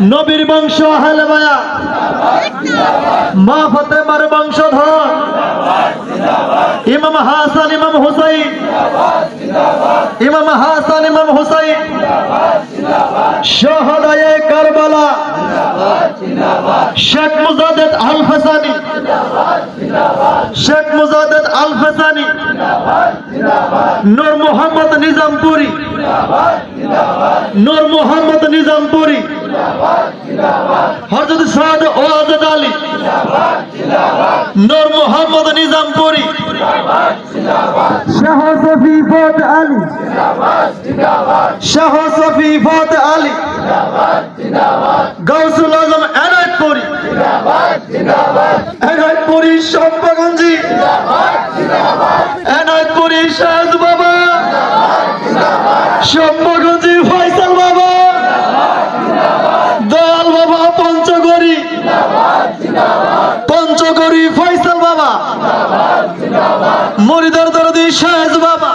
নবীর বংশ আহলে বায়াত, মা ফাতেমার বংশধর, ইমাম হাসান ইমাম হুসাইন, ইমাম হাসান ইমাম হুসাইন, শহদায়ে কারবালা, শেখ মুজাদ্দেদ আল হাসানি, শেখ মুজাদ্দেদ আল হাসানি, নূর মোহাম্মদ নিজামপুরি, নূর মোহাম্মদ নিজামপুরি, হযরত সাদ ওয়াজেদ আলী, নূর মোহাম্মদ নিজামপুরি, শাহ সফি ফত আলী, শাহ সফি ফত আলী, গাউসুল আজম এনায়েতপুরি, এনায়েতপুরি শম্পাগঞ্জি, এনায়েতপুরি শাহজ বাবা, শম্পাগঞ্জি ফয়সাল বাবা, দয়াল বাবা পঞ্চগড়ি, পঞ্চগড়ি ফয়সাল বাবা, মরিদার দরদি শাহজ বাবা,